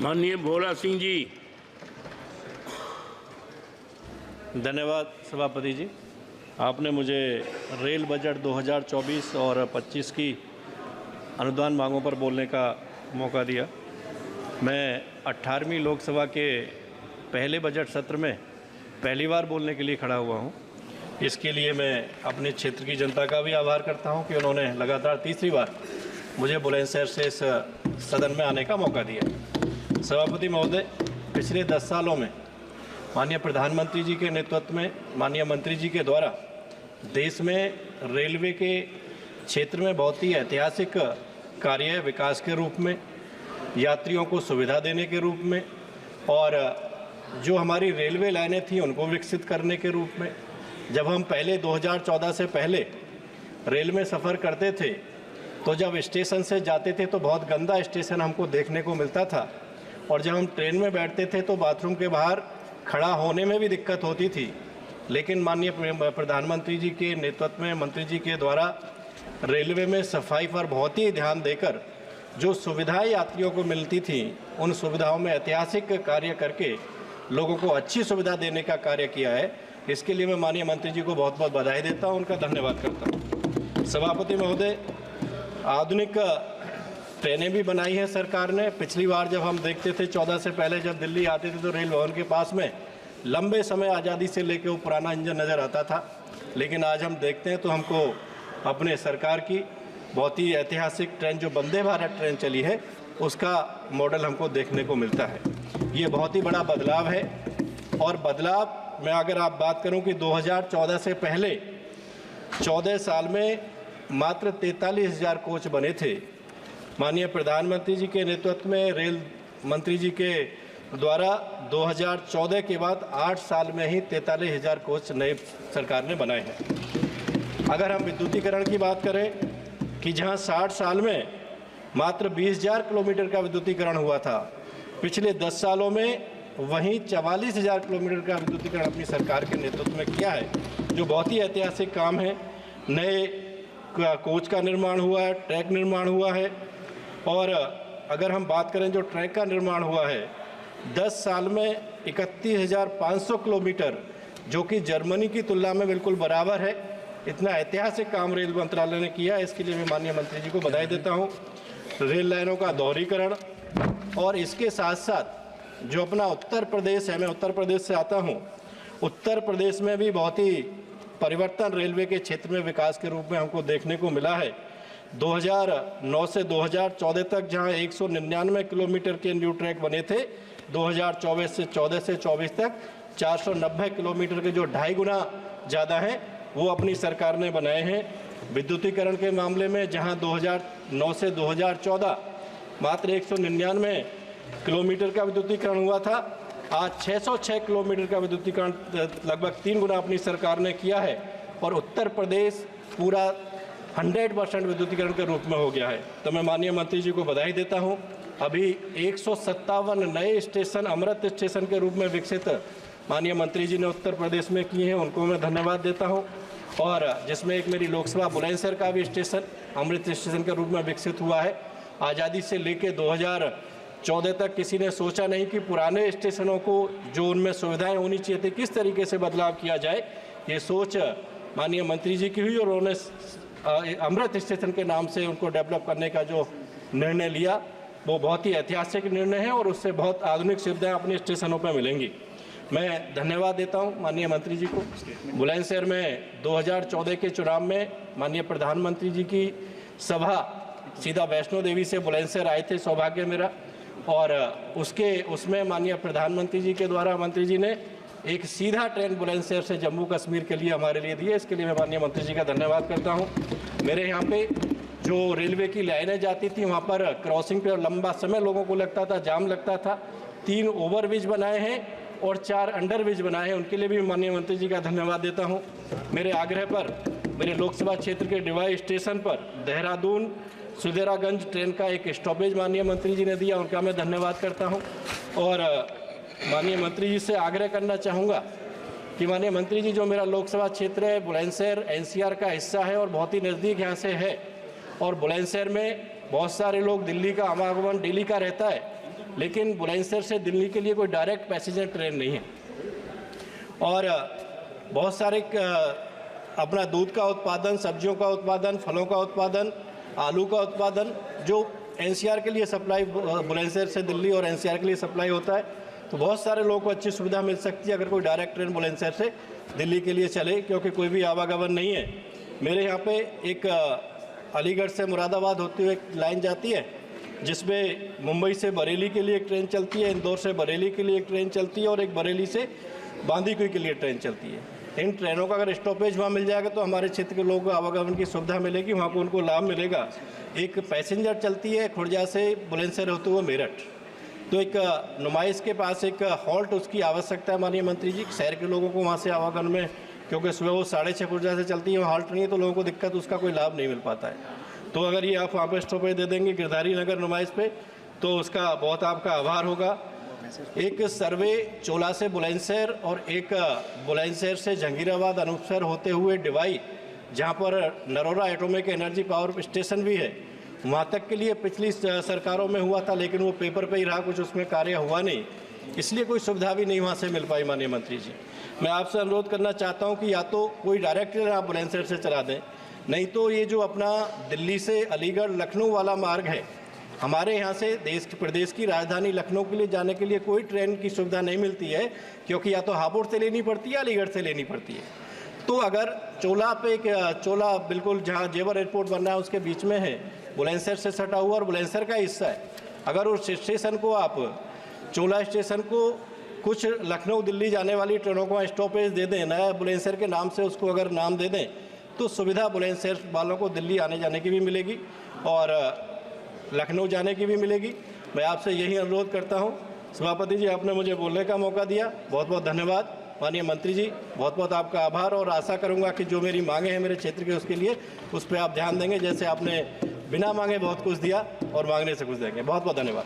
माननीय भोला सिंह जी। धन्यवाद सभापति जी, आपने मुझे रेल बजट 2024 और 25 की अनुदान मांगों पर बोलने का मौका दिया। मैं 18वीं लोकसभा के पहले बजट सत्र में पहली बार बोलने के लिए खड़ा हुआ हूं। इसके लिए मैं अपने क्षेत्र की जनता का भी आभार करता हूं कि उन्होंने लगातार तीसरी बार मुझे बुलंदशहर से इस सदन में आने का मौका दिया। सभापति महोदय, पिछले 10 सालों में माननीय प्रधानमंत्री जी के नेतृत्व में माननीय मंत्री जी के द्वारा देश में रेलवे के क्षेत्र में बहुत ही ऐतिहासिक कार्य विकास के रूप में, यात्रियों को सुविधा देने के रूप में और जो हमारी रेलवे लाइनें थी उनको विकसित करने के रूप में। जब हम पहले 2014 से पहले रेल में सफ़र करते थे तो जब स्टेशन से जाते थे तो बहुत गंदा स्टेशन हमको देखने को मिलता था, और जब हम ट्रेन में बैठते थे तो बाथरूम के बाहर खड़ा होने में भी दिक्कत होती थी। लेकिन माननीय प्रधानमंत्री जी के नेतृत्व में मंत्री जी के द्वारा रेलवे में सफाई पर बहुत ही ध्यान देकर जो सुविधाएं यात्रियों को मिलती थी, उन सुविधाओं में ऐतिहासिक कार्य करके लोगों को अच्छी सुविधा देने का कार्य किया है। इसके लिए मैं माननीय मंत्री जी को बहुत बहुत बधाई देता हूं, उनका धन्यवाद करता हूं। सभापति महोदय, आधुनिक ट्रेनें भी बनाई हैं सरकार ने। पिछली बार जब हम देखते थे 14 से पहले जब दिल्ली आते थे तो रेल भवन के पास में लंबे समय आज़ादी से लेकर वो पुराना इंजन नज़र आता था, लेकिन आज हम देखते हैं तो हमको अपने सरकार की बहुत ही ऐतिहासिक ट्रेन जो वंदे भारत ट्रेन चली है उसका मॉडल हमको देखने को मिलता है। ये बहुत ही बड़ा बदलाव है। और बदलाव में अगर आप बात करूं कि 2014 से पहले 14 साल में मात्र 43,000 कोच बने थे। माननीय प्रधानमंत्री जी के नेतृत्व में रेल मंत्री जी के द्वारा 2014 के बाद 8 साल में ही 43,000 कोच नए सरकार ने बनाए हैं। अगर हम विद्युतीकरण की बात करें कि जहां 60 साल में मात्र 20,000 किलोमीटर का विद्युतीकरण हुआ था, पिछले 10 सालों में वहीं 44,000 किलोमीटर का विद्युतीकरण अपनी सरकार के नेतृत्व में किया है, जो बहुत ही ऐतिहासिक काम है। नए कोच का निर्माण हुआ है, ट्रैक निर्माण हुआ है, और अगर हम बात करें जो ट्रैक का निर्माण हुआ है 10 साल में 31,500 किलोमीटर, जो कि जर्मनी की तुलना में बिल्कुल बराबर है। इतना ऐतिहासिक काम रेल मंत्रालय ने किया है, इसके लिए मैं माननीय मंत्री जी को बधाई देता हूँ। रेल लाइनों का दोहरीकरण और इसके साथ साथ जो अपना उत्तर प्रदेश है, मैं उत्तर प्रदेश से आता हूँ, उत्तर प्रदेश में भी बहुत ही परिवर्तन रेलवे के क्षेत्र में विकास के रूप में हमको देखने को मिला है। 2009 से 2014 तक जहां 199 किलोमीटर के न्यू ट्रैक बने थे, 2014 से 24 तक 490 किलोमीटर के जो 2.5 गुना ज़्यादा हैं वो अपनी सरकार ने बनाए हैं। विद्युतीकरण के मामले में जहां 2009 से 2014 मात्र 199 किलोमीटर का विद्युतीकरण हुआ था, आज 606 किलोमीटर का विद्युतीकरण लगभग 3 गुना अपनी सरकार ने किया है, और उत्तर प्रदेश पूरा 100% विद्युतीकरण के रूप में हो गया है। तो मैं माननीय मंत्री जी को बधाई देता हूं। अभी 157 नए स्टेशन अमृत स्टेशन के रूप में विकसित माननीय मंत्री जी ने उत्तर प्रदेश में किए हैं, उनको मैं धन्यवाद देता हूं। और जिसमें एक मेरी लोकसभा बुलंदशहर का भी स्टेशन अमृत स्टेशन के रूप में विकसित हुआ है। आज़ादी से लेकर 2014 तक किसी ने सोचा नहीं कि पुराने स्टेशनों को जो उनमें सुविधाएं होनी चाहिए थी किस तरीके से बदलाव किया जाए। ये सोच माननीय मंत्री जी की हुई और उन्होंने अमृत स्टेशन के नाम से उनको डेवलप करने का जो निर्णय लिया वो बहुत ही ऐतिहासिक निर्णय है, और उससे बहुत आधुनिक सुविधाएं अपने स्टेशनों पर मिलेंगी। मैं धन्यवाद देता हूं माननीय मंत्री जी को। बुलंदशहर में 2014 के चुनाव में माननीय प्रधानमंत्री जी की सभा सीधा वैष्णो देवी से बुलंदशहर आए थे, सौभाग्य मेरा, और उसमें माननीय प्रधानमंत्री जी के द्वारा मंत्री जी ने एक सीधा ट्रेन बुलंदशहर से जम्मू कश्मीर के लिए हमारे लिए दिए। इसके लिए मैं माननीय मंत्री जी का धन्यवाद करता हूं। मेरे यहाँ पे जो रेलवे की लाइनें जाती थी वहाँ पर क्रॉसिंग पे लंबा समय लोगों को लगता था, जाम लगता था। 3 ओवरब्रिज बनाए हैं और 4 अंडरब्रिज बनाए हैं, उनके लिए भी माननीय मंत्री जी का धन्यवाद देता हूँ। मेरे आग्रह पर मेरे लोकसभा क्षेत्र के डिवाई स्टेशन पर देहरादून सुदेरागंज ट्रेन का एक स्टॉपेज माननीय मंत्री जी ने दिया, उनका मैं धन्यवाद करता हूँ। और माननीय मंत्री जी से आग्रह करना चाहूँगा कि माननीय मंत्री जी, जो मेरा लोकसभा क्षेत्र है बुलंदशहर NCR का हिस्सा है और बहुत ही नज़दीक यहाँ से है, और बुलंदशहर में बहुत सारे लोग दिल्ली का आवागमन डेली का रहता है, लेकिन बुलंदशहर से दिल्ली के लिए कोई डायरेक्ट पैसेंजर ट्रेन नहीं है। और बहुत सारे अपना दूध का उत्पादन, सब्जियों का उत्पादन, फलों का उत्पादन, आलू का उत्पादन जो एनसीआर के लिए सप्लाई बुलंदशहर से दिल्ली और एनसीआर के लिए सप्लाई होता है, तो बहुत सारे लोगों को अच्छी सुविधा मिल सकती है अगर कोई डायरेक्ट ट्रेन बुलंदशहर से दिल्ली के लिए चले, क्योंकि कोई भी आवागमन नहीं है। मेरे यहाँ पे एक अलीगढ़ से मुरादाबाद होती हुई एक लाइन जाती है जिसमें मुंबई से बरेली के लिए एक ट्रेन चलती है, इंदौर से बरेली के लिए एक ट्रेन चलती है और एक बरेली से बांदीकुई के लिए ट्रेन चलती है। इन ट्रेनों का अगर स्टॉपेज वहाँ मिल जाएगा तो हमारे क्षेत्र के लोगों को आवागमन की सुविधा मिलेगी, वहाँ को उनको लाभ मिलेगा। एक पैसेंजर चलती है खुर्जा से बुलंदशहर होते हुए मेरठ, तो एक नुमाइश के पास एक हॉल्ट उसकी आवश्यकता है माननीय मंत्री जी। शहर के लोगों को वहाँ से आवागमन में, क्योंकि सुबह वो 6:30 खुर्जा से चलती है, वहाँ हॉल्ट नहीं है तो लोगों को दिक्कत, उसका कोई लाभ नहीं मिल पाता है। तो अगर ये आप वहाँ पर स्टॉपेज दे देंगे गिरधारी नगर नुमाइश पे, तो उसका बहुत आपका आभार होगा। एक सर्वे चोला से बुलंदशहर और एक बुलंदशहर से जहांगीराबाद अनूपसर होते हुए डिवाई, जहाँ पर Narora atomic energy power station भी है, वहाँ तक के लिए पिछली सरकारों में हुआ था, लेकिन वो पेपर पे ही रहा, कुछ उसमें कार्य हुआ नहीं, इसलिए कोई सुविधा भी नहीं वहाँ से मिल पाई। माननीय मंत्री जी, मैं आपसे अनुरोध करना चाहता हूँ कि या तो कोई डायरेक्ट ट्रेन आप बुलंदशहर से चला दें, नहीं तो ये जो अपना दिल्ली से अलीगढ़ लखनऊ वाला मार्ग है, हमारे यहाँ से प्रदेश की राजधानी लखनऊ के लिए जाने के लिए कोई ट्रेन की सुविधा नहीं मिलती है, क्योंकि या तो हापुड़ से लेनी पड़ती है, अलीगढ़ से लेनी पड़ती है। तो अगर चोला पे चोला बिल्कुल जहाँ जेवर एयरपोर्ट बन रहा है उसके बीच में है, बुलंदशहर से सटा हुआ और बुलंदशहर का हिस्सा है, अगर उस स्टेशन को आप चोला स्टेशन को कुछ लखनऊ दिल्ली जाने वाली ट्रेनों को स्टॉपेज दे दें, नया बुलंदशहर के नाम से उसको अगर नाम दे दें, तो सुविधा बुलंदशहर वालों को दिल्ली आने जाने की भी मिलेगी और लखनऊ जाने की भी मिलेगी। मैं आपसे यही अनुरोध करता हूं। सभापति जी, आपने मुझे बोलने का मौका दिया, बहुत बहुत धन्यवाद। माननीय मंत्री जी, बहुत बहुत आपका आभार, और आशा करूंगा कि जो मेरी मांगे हैं मेरे क्षेत्र के, उसके लिए उस पर आप ध्यान देंगे, जैसे आपने बिना मांगे बहुत कुछ दिया और मांगने से कुछ देंगे। बहुत बहुत धन्यवाद।